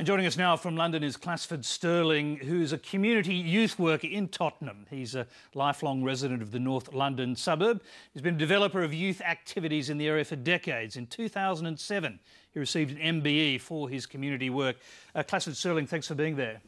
Joining us now from London is Clasford Stirling, who's a community youth worker in Tottenham. He's a lifelong resident of the North London suburb. He's been a developer of youth activities in the area for decades. In 2007, he received an MBE for his community work. Clasford Stirling, thanks for being there.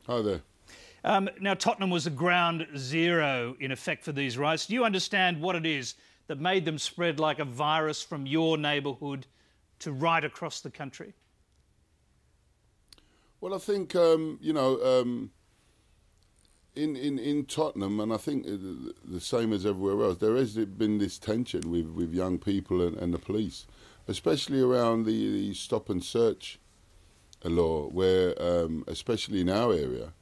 Hi there. Now, Tottenham was the ground zero, in effect, for these riots. Do you understand what it is that made them spread like a virus from your neighbourhood to right across the country? Well, I think, in Tottenham, and I think the same as everywhere else, there has been this tension with young people and the police, especially around the stop and search law, where, especially in our area,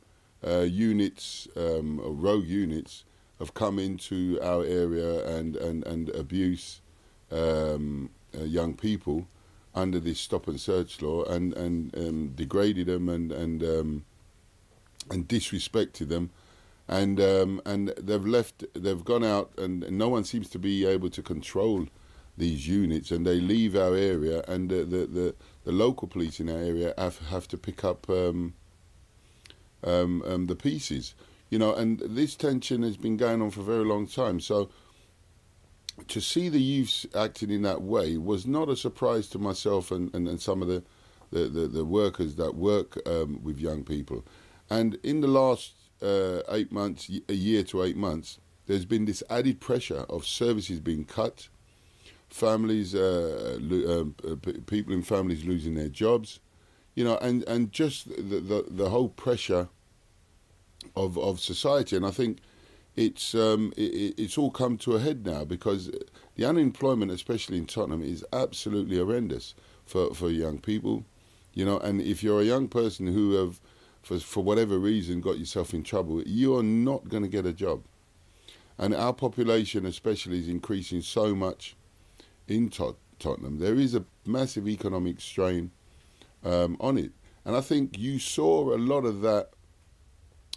units, rogue units, have come into our area and abuse young people under this stop and search law and degraded them and disrespected them, and they've gone out and no one seems to be able to control these units, and they leave our area, and the local police in our area have to pick up the pieces, and this tension has been going on for a very long time. So to see the youths acting in that way was not a surprise to myself and some of the workers that work with young people. And in the last 8 months, a year to 8 months, there's been this added pressure of services being cut, families, people in families losing their jobs, and just the whole pressure of society. And I think it's all come to a head now, because the unemployment, especially in Tottenham, is absolutely horrendous for young people, and if you're a young person who have, for whatever reason, got yourself in trouble, you're not going to get a job. And our population especially is increasing so much in Tottenham. There is a massive economic strain on it. And I think you saw a lot of that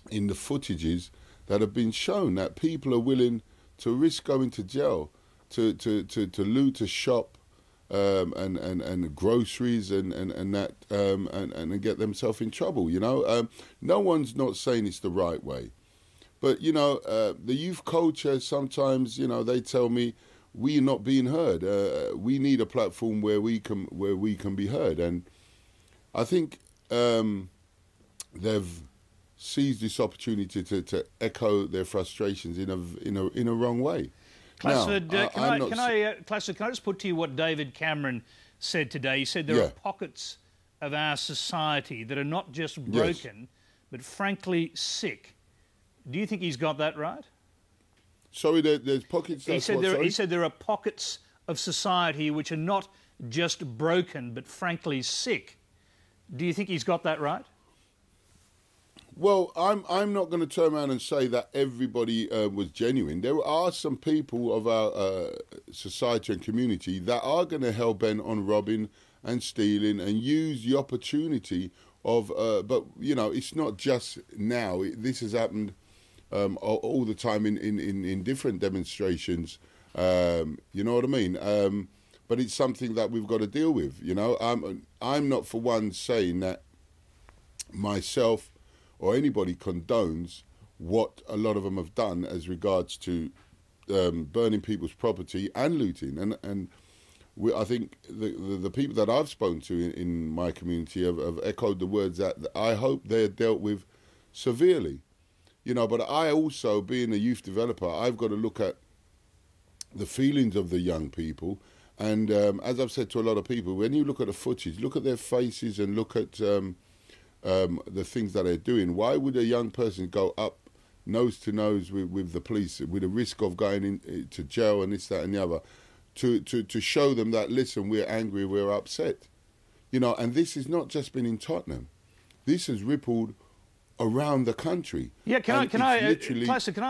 in the footages that have been shown, that people are willing to risk going to jail to loot a shop and groceries and get themselves in trouble. No one's not saying it's the right way, but the youth culture sometimes, they tell me we're not being heard. We need a platform where we can be heard, and I think they've seized this opportunity to echo their frustrations in a wrong way. Clasford, can I just put to you what David Cameron said today? He said there are pockets of our society that are not just broken, but frankly sick. Do you think he's got that right? Sorry, there's pockets. He said there are pockets of society which are not just broken, but frankly sick. Do you think he's got that right? Well, I'm not going to turn around and say that everybody was genuine. There are some people of our society and community that are going to hell-bent on robbing and stealing and use the opportunity of... but, it's not just now. This has happened all the time in different demonstrations. You know what I mean? But it's something that we've got to deal with, I'm not for one saying that myself or anybody condones what a lot of them have done as regards to burning people's property and looting. And I think the people that I've spoken to in my community have echoed the words that I hope they're dealt with severely. But I also, being a youth developer, I've got to look at the feelings of the young people. And as I've said to a lot of people, when you look at the footage, look at their faces and look at the things that they're doing. Why would a young person go up nose to nose with the police with a risk of going into jail and this, that and the other, to show them that, listen, we're angry, we're upset. And this has not just been in Tottenham. This has rippled around the country. Yeah, can I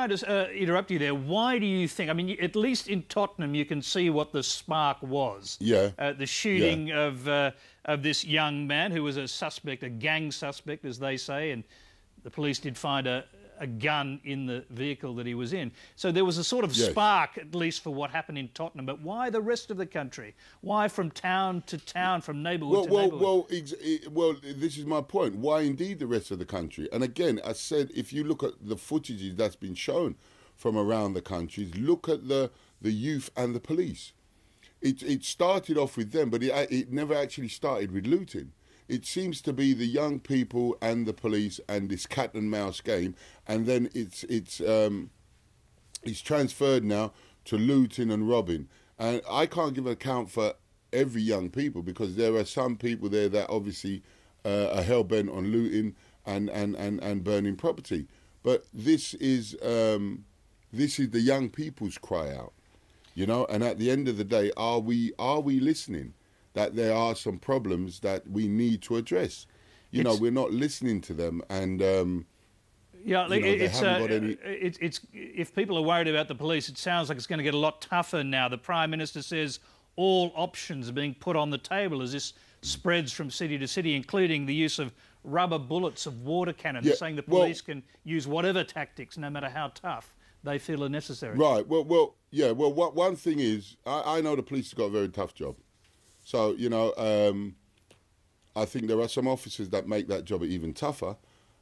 just interrupt you there? Why do you think, at least in Tottenham you can see what the spark was. Yeah. The shooting of this young man who was a suspect, a gang suspect, as they say, and the police did find a a gun in the vehicle that he was in. So there was a sort of Yes. spark, at least, for what happened in Tottenham. But why the rest of the country? Why from town to town, from neighbourhood to neighbourhood? Well, this is my point. Why indeed the rest of the country? And again, I said, if you look at the footages that's been shown from around the countries, look at the youth and the police. It started off with them, but it never actually started with looting. It seems to be the young people and the police and this cat and mouse game, and then it's transferred now to looting and robbing. And I can't give an account for every young people, because there are some people there that obviously are hell bent on looting and burning property. But this is the young people's cry out, you know. And at the end of the day, are we listening? That there are some problems that we need to address. You know, we're not listening to them, and it's if people are worried about the police, it sounds like it's going to get a lot tougher now. The Prime Minister says all options are being put on the table as this spreads from city to city, including the use of rubber bullets, of water cannons. They're saying the police can use whatever tactics, no matter how tough they feel are necessary. Right. Well. One thing is, I know the police have got a very tough job. So, you know, I think there are some officers that make that job even tougher.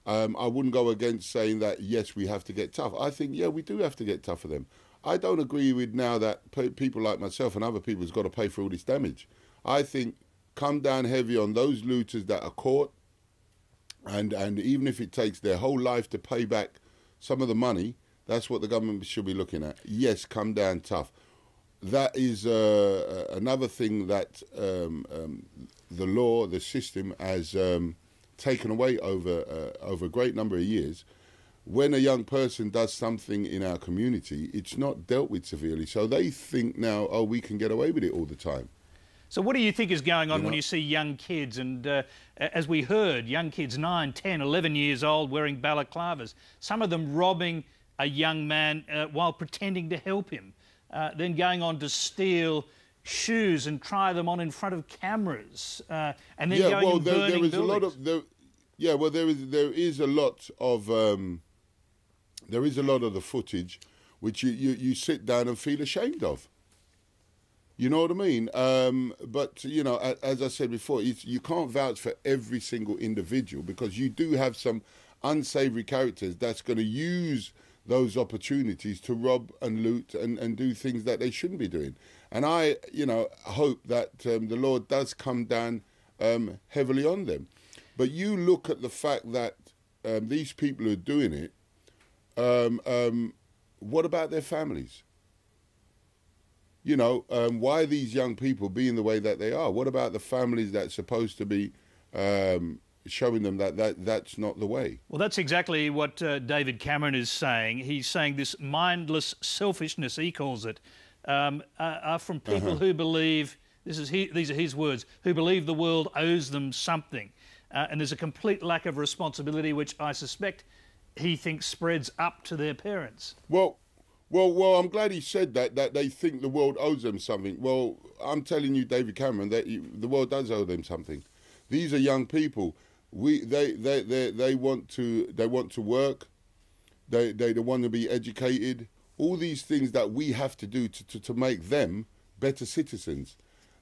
I wouldn't go against saying that, yes, we have to get tough. I think, yeah, we do have to get tough for them. I don't agree with now that people like myself and other people have got to pay for all this damage. I think come down heavy on those looters that are caught, and even if it takes their whole life to pay back some of the money, that's what the government should be looking at. Yes, come down tough. That is another thing that the law, the system, has taken away over a great number of years. When a young person does something in our community, it's not dealt with severely. So they think now, oh, we can get away with it all the time. So what do you think is going on when you see young kids, and as we heard, young kids 9, 10, 11 years old wearing balaclavas, some of them robbing a young man while pretending to help him? Then going on to steal shoes and try them on in front of cameras, and then going and burning buildings. There is a lot of the footage which you sit down and feel ashamed of. You know what I mean? But you know, as I said before, you can't vouch for every single individual, because you do have some unsavoury characters that's going to use those opportunities to rob and loot and do things that they shouldn't be doing. And I, you know, hope that the law does come down heavily on them. But you look at the fact that these people who are doing it, what about their families? You know, why are these young people being the way that they are? What about the families that's supposed to be showing them that's not the way? Well, that's exactly what David Cameron is saying. He's saying this mindless selfishness, he calls it, are from people who believe, these are his words, who believe the world owes them something. And there's a complete lack of responsibility, which I suspect he thinks spreads up to their parents. Well, I'm glad he said that they think the world owes them something. Well, I'm telling you, David Cameron, that the world does owe them something. These are young people. They want to work. They want to be educated. All these things that we have to do to make them better citizens.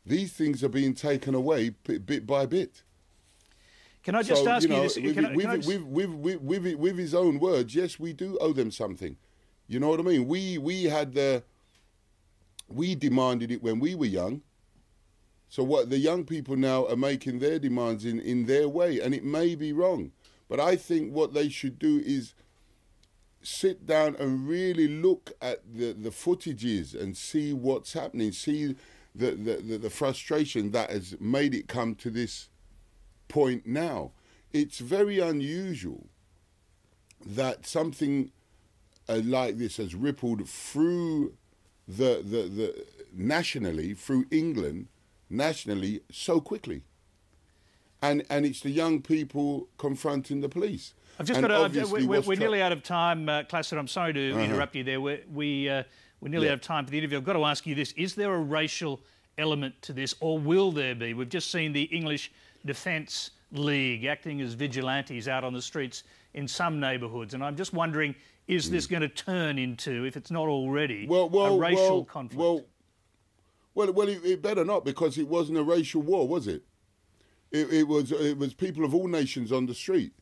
These things are being taken away bit by bit. Can I just ask you this? With his own words, yes, we do owe them something. You know what I mean? We demanded it when we were young. So what the young people now are making their demands in their way, and it may be wrong. But I think what they should do is sit down and really look at the footages and see what's happening, see the frustration that has made it come to this point now. It's very unusual that something like this has rippled through the nationally, through England, nationally, so quickly. And it's the young people confronting the police. I've just got to, we're nearly out of time, Clasford. I'm sorry to interrupt you there. We're nearly out of time for the interview. I've got to ask you this. Is there a racial element to this, or will there be? We've just seen the English Defence league acting as vigilantes out on the streets in some neighbourhoods. And I'm just wondering, is this going to turn into, if it's not already, a racial conflict? Well, it better not, because it wasn't a racial war, was it? It was people of all nations on the street.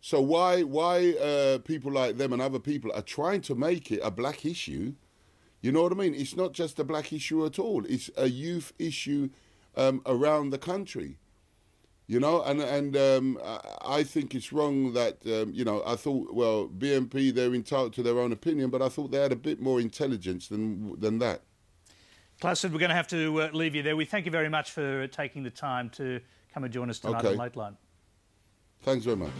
So why people like them and other people are trying to make it a black issue? You know what I mean? It's not just a black issue at all. It's a youth issue around the country. You know, and I think it's wrong that, you know, I thought, well, BNP, they're entitled to their own opinion, but I thought they had a bit more intelligence than that. Clasford, we're going to have to leave you there. We thank you very much for taking the time to come and join us tonight on Late Line. Thanks very much.